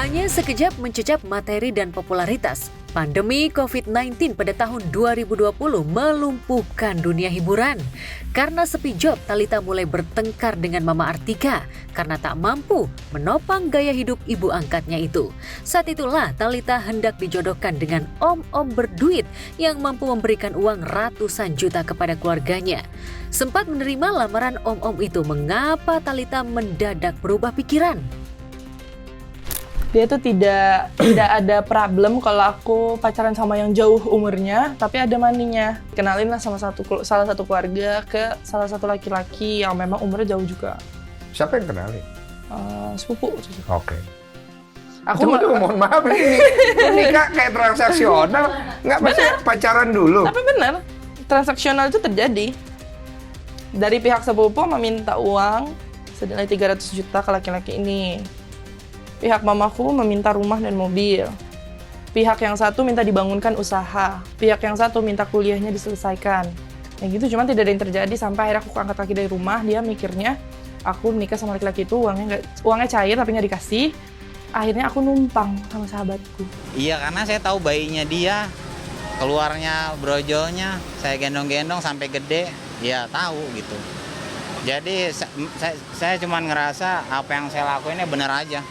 Hanya sekejap mencecap materi dan popularitas, pandemi COVID-19 pada tahun 2020 melumpuhkan dunia hiburan. Karena sepi job, Thalita mulai bertengkar dengan Mama Artika karena tak mampu menopang gaya hidup ibu angkatnya itu. Saat itulah Thalita hendak dijodohkan dengan om-om berduit yang mampu memberikan uang ratusan juta kepada keluarganya. Sempat menerima lamaran om-om itu, mengapa Thalita mendadak berubah pikiran? Dia tuh tidak ada problem kalau aku pacaran sama yang jauh umurnya, tapi ada maninya. Kenalin lah sama salah satu keluarga ke salah satu laki-laki yang memang umurnya jauh juga. Siapa yang kenalin? Sepupu. Oke. Tunggu, mohon maaf ini nikah kayak transaksional, nggak bisa pacaran dulu. Tapi benar, transaksional itu terjadi. Dari pihak sepupu meminta uang senilai 300 juta ke laki-laki ini. Pihak mamaku meminta rumah dan mobil. Pihak yang satu minta dibangunkan usaha. Pihak yang satu minta kuliahnya diselesaikan. Ya gitu, cuman tidak ada yang terjadi sampai akhirnya aku angkat kaki dari rumah. Dia mikirnya aku nikah sama laki-laki itu uangnya cair tapi nggak dikasih. Akhirnya aku numpang sama sahabatku. Iya, karena saya tahu bayinya dia, keluarnya brojolnya, saya gendong-gendong sampai gede, ya tahu gitu. Jadi saya cuma ngerasa apa yang saya lakuinnya benar aja.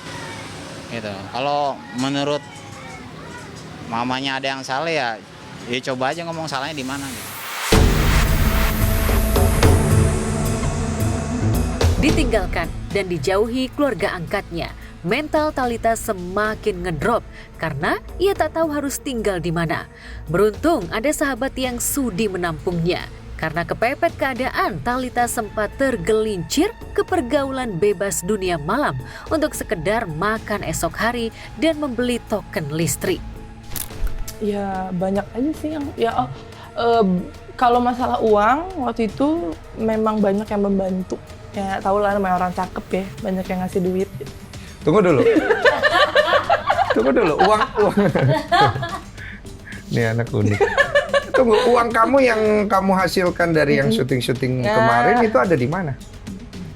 Gitu. Kalau menurut mamanya ada yang salah ya coba aja ngomong salahnya di mana. Gitu. Ditinggalkan dan dijauhi keluarga angkatnya, mental Thalita semakin ngedrop karena ia tak tahu harus tinggal di mana. Beruntung ada sahabat yang sudi menampungnya. Karena kepepet keadaan, Thalita sempat tergelincir ke pergaulan bebas dunia malam untuk sekedar makan esok hari dan membeli token listrik. Ya banyak aja sih yang kalau masalah uang waktu itu memang banyak yang membantu. Ya tau lah namanya orang cakep ya, banyak yang ngasih duit. Tunggu dulu. Uang. Ini anak unik. Tunggu, uang kamu yang kamu hasilkan dari yang syuting-syuting kemarin itu ada di mana?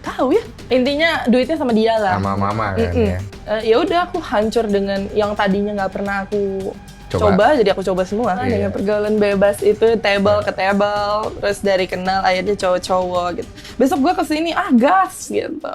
Tahu ya, intinya duitnya sama dia lah. Sama mama kan ya. Ya udah, aku hancur dengan yang tadinya nggak pernah aku coba, jadi aku coba semua. Dengan pergaulan bebas itu, table ke table, terus dari kenal akhirnya cowok-cowok gitu. Besok gue kesini, gas gitu.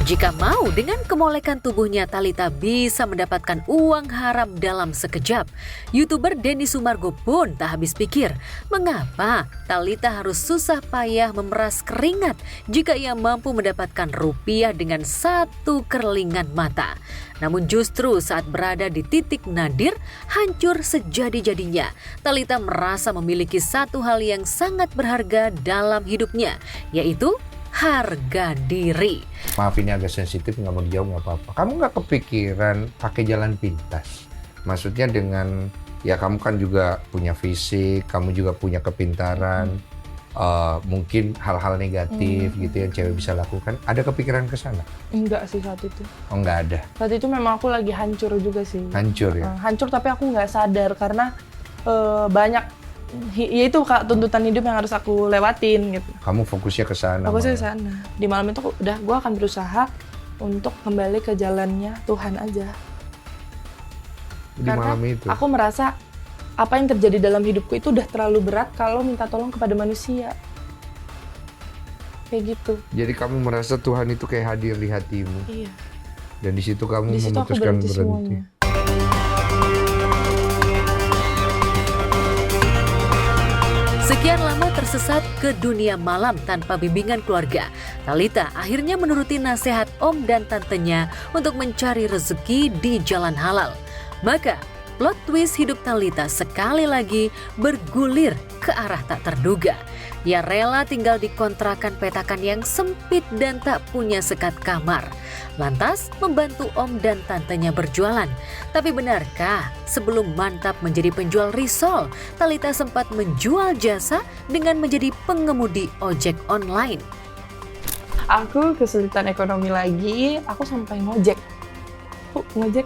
Jika mau, dengan kemolekan tubuhnya Thalita bisa mendapatkan uang haram dalam sekejap. YouTuber Denny Sumargo pun tak habis pikir, mengapa Thalita harus susah payah memeras keringat jika ia mampu mendapatkan rupiah dengan satu kerlingan mata. Namun justru saat berada di titik nadir, hancur sejadi-jadinya, Thalita merasa memiliki satu hal yang sangat berharga dalam hidupnya, yaitu harga diri. Maaf ini agak sensitif, nggak mau dijawab nggak apa-apa. Kamu nggak kepikiran pakai jalan pintas? Maksudnya dengan, ya kamu kan juga punya fisik, kamu juga punya kepintaran, mungkin hal-hal negatif gitu yang cewek bisa lakukan. Ada kepikiran ke sana? Enggak sih saat itu. Oh nggak ada? Saat itu memang aku lagi hancur juga sih. Hancur ya? Hancur tapi aku nggak sadar karena banyak ya itu Kak, tuntutan hidup yang harus aku lewatin gitu. Kamu fokusnya ke sana? Fokusnya ke sana. Di malam itu gue akan berusaha untuk kembali ke jalannya Tuhan aja. Di karena malam itu? Aku merasa apa yang terjadi dalam hidupku itu udah terlalu berat kalau minta tolong kepada manusia. Kayak gitu. Jadi kamu merasa Tuhan itu kayak hadir di hatimu? Iya. Dan di situ kamu Di situ aku memutuskan berhenti. semuanya. Sekian lama tersesat ke dunia malam tanpa bimbingan keluarga, Thalita akhirnya menuruti nasihat om dan tantenya untuk mencari rezeki di jalan halal. Maka, plot twist hidup Thalita sekali lagi bergulir ke arah tak terduga. Ia rela tinggal di kontrakan petakan yang sempit dan tak punya sekat kamar. Lantas membantu om dan tantenya berjualan. Tapi benarkah sebelum mantap menjadi penjual risol, Thalita sempat menjual jasa dengan menjadi pengemudi ojek online? Aku kesulitan ekonomi lagi, aku sampai ngojek. Ngojek?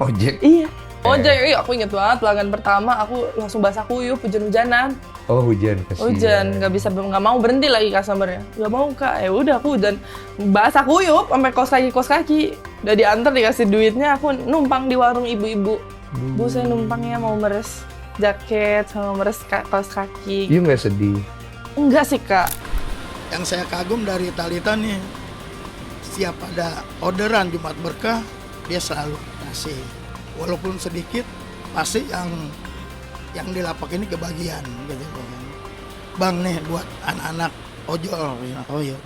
Ojek? Iya. Oh jadi aku inget banget pelanggan pertama aku langsung basah kuyup hujan-hujanan. Oh hujan, kasihan. Hujan nggak mau berhenti lagi customernya. Nggak mau kak, ya udah aku hujan basah kuyup sampai kos kaki. Udah diantar dikasih duitnya, aku numpang di warung ibu-ibu. Bu saya numpang ya mau meres jaket sama meres kaos kaki. Iya nggak sedih? Enggak sih kak. Yang saya kagum dari Talitha nih, setiap ada orderan Jumat Berkah dia selalu ngasih. Walaupun sedikit, pasti yang di lapak ini kebagian gitu kan. Bang nih buat anak-anak ojol. Oh iya.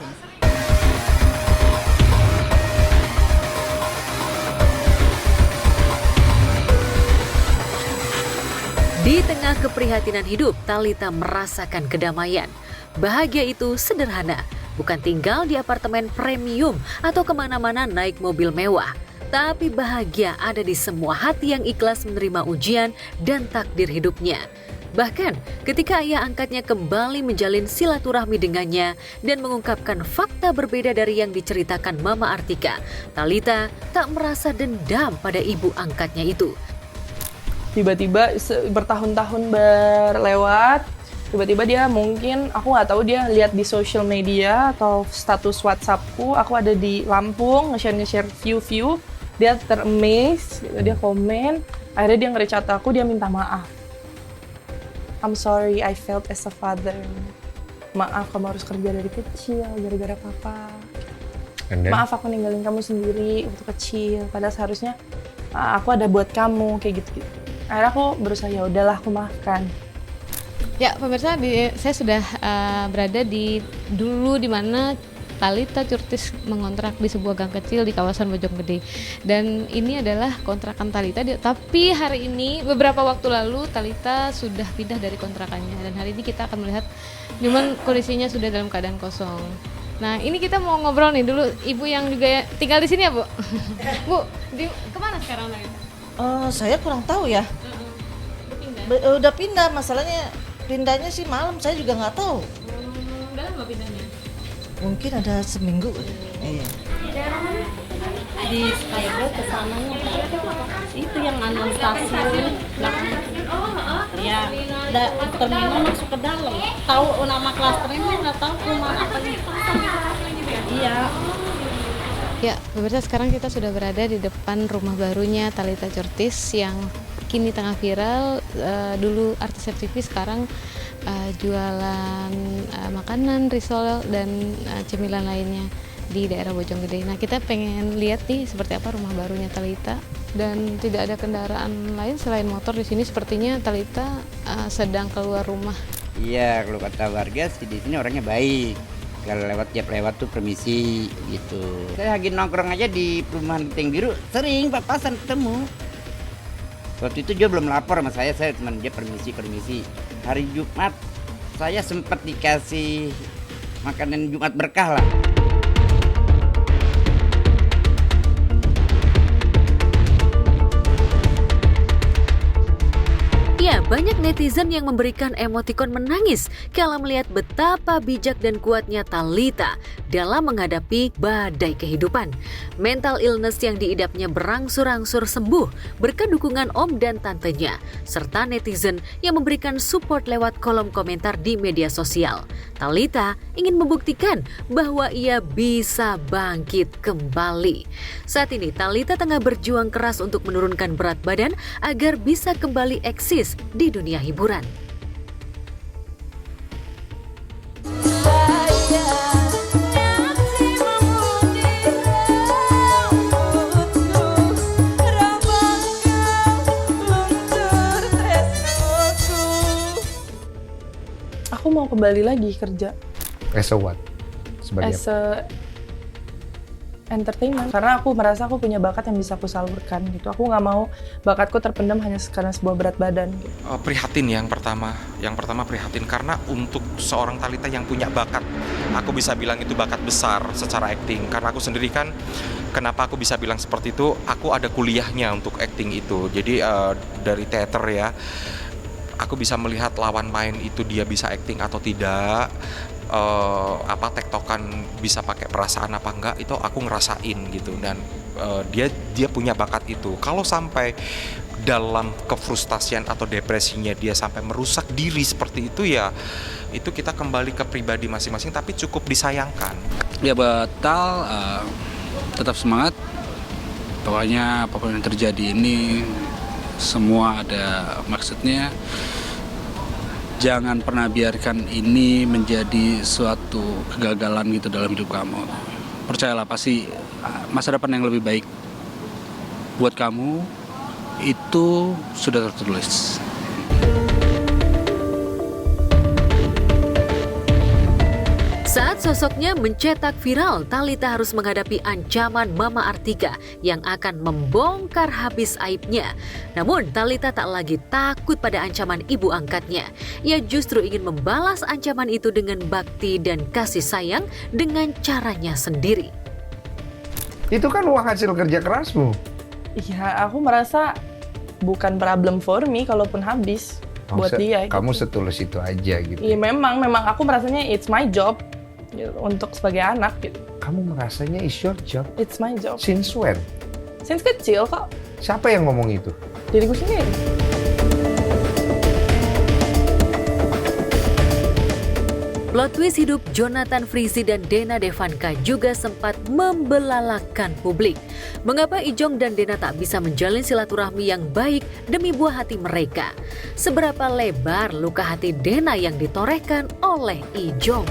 Di tengah keprihatinan hidup, Talitha merasakan kedamaian. Bahagia itu sederhana, bukan tinggal di apartemen premium atau kemana-mana naik mobil mewah. Tapi bahagia ada di semua hati yang ikhlas menerima ujian dan takdir hidupnya. Bahkan ketika ayah angkatnya kembali menjalin silaturahmi dengannya dan mengungkapkan fakta berbeda dari yang diceritakan Mama Artika, Talitha tak merasa dendam pada ibu angkatnya itu. Tiba-tiba bertahun-tahun berlewat, tiba-tiba dia mungkin, aku nggak tahu dia lihat di social media atau status WhatsAppku, aku ada di Lampung, nge-share view, dia ter-amaze, gitu, dia komen, akhirnya dia nge-reach out aku, dia minta maaf. I'm sorry, I failed as a father. Maaf, kamu harus kerja dari kecil, gara-gara papa. Maaf, aku ninggalin kamu sendiri waktu kecil, padahal seharusnya aku ada buat kamu, kayak gitu-gitu. Akhirnya aku berusaha, ya udahlah, aku maafkan. Ya, pemirsa, saya sudah berada di mana Talitha Curtis mengontrak di sebuah gang kecil di kawasan Bojonggede. Dan ini adalah kontrakan Talitha, tapi hari ini beberapa waktu lalu Talitha sudah pindah dari kontrakannya. Dan hari ini kita akan melihat cuman kondisinya sudah dalam keadaan kosong. Nah, ini kita mau ngobrol nih dulu, ibu yang juga tinggal di sini ya, Bu? Bu, kemana sekarang Talitha? Saya kurang tahu ya. Udah pindah, masalahnya pindahnya sih malam, saya juga nggak tahu. Udah lama pindahnya? Mungkin ada seminggu. Iya. Di Skybird ke sananya itu yang anon stasiun belakang. Ya, terminal masuk ke dalam. Tahu nama klasternya nggak tahu rumah apa itu. Iya. Ya, pemirsa, sekarang kita sudah berada di depan rumah barunya Talitha Curtis yang kini tengah viral. Dulu artis FTV, sekarang jualan makanan, risol, dan cemilan lainnya di daerah Bojonggede. Nah, kita pengen lihat nih seperti apa rumah barunya Talitha, dan tidak ada kendaraan lain selain motor di sini. Sepertinya Talitha sedang keluar rumah. Iya, kalau kata warga sih di sini orangnya baik. Kalau tiap lewat tuh permisi gitu. Saya lagi nongkrong aja di perumahan Beteng Biru, sering papasan ketemu. Waktu itu dia belum lapor sama saya cuma dia permisi. Hari Jumat saya sempat dikasih makanan Jumat berkah lah. Ya, banyak netizen yang memberikan emotikon menangis kala melihat betapa bijak dan kuatnya Talitha dalam menghadapi badai kehidupan. Mental illness yang diidapnya berangsur-angsur sembuh berkat dukungan om dan tantenya, serta netizen yang memberikan support lewat kolom komentar di media sosial. Talitha ingin membuktikan bahwa ia bisa bangkit kembali. Saat ini Talitha tengah berjuang keras untuk menurunkan berat badan agar bisa kembali eksis di dunia hiburan. Aku mau kembali lagi kerja. As a what? Sebagai As a entertainment, karena aku merasa aku punya bakat yang bisa aku salurkan gitu. Aku nggak mau bakatku terpendam hanya karena sebuah berat badan gitu. Prihatin yang pertama prihatin karena untuk seorang Talitha yang punya bakat, aku bisa bilang itu bakat besar secara acting. Karena aku sendiri kan, kenapa aku bisa bilang seperti itu, aku ada kuliahnya untuk acting itu. Jadi dari teater ya, aku bisa melihat lawan main itu dia bisa acting atau tidak. Tektokan bisa pakai perasaan apa enggak, itu aku ngerasain gitu. Dan dia punya bakat itu. Kalau sampai dalam kefrustasian atau depresinya dia sampai merusak diri seperti itu, ya itu kita kembali ke pribadi masing-masing, tapi cukup disayangkan. Ya batal, tetap semangat. Pokoknya apapun yang terjadi ini semua ada maksudnya. Jangan pernah biarkan ini menjadi suatu kegagalan gitu dalam hidup kamu. Percayalah, pasti masa depan yang lebih baik buat kamu itu sudah tertulis. Saat sosoknya mencetak viral, Thalita harus menghadapi ancaman Mama Artika yang akan membongkar habis aibnya. Namun Thalita tak lagi takut pada ancaman ibu angkatnya. Ia justru ingin membalas ancaman itu dengan bakti dan kasih sayang dengan caranya sendiri. Itu kan uang hasil kerja kerasmu. Iya, aku merasa bukan problem for me kalaupun habis buat dia. Kamu gitu. setulus itu aja gitu. Iya, memang aku merasanya it's my job gitu, untuk sebagai anak gitu. Kamu merasanya is your job? It's my job. Since when? Since kecil kok. Siapa yang ngomong itu? Diriku sendiri. Plot twist hidup Jonathan Frizzy dan Dena Devanka juga sempat membelalakan publik. Mengapa Ijong dan Dena tak bisa menjalin silaturahmi yang baik demi buah hati mereka? Seberapa lebar luka hati Dena yang ditorehkan oleh Ijong?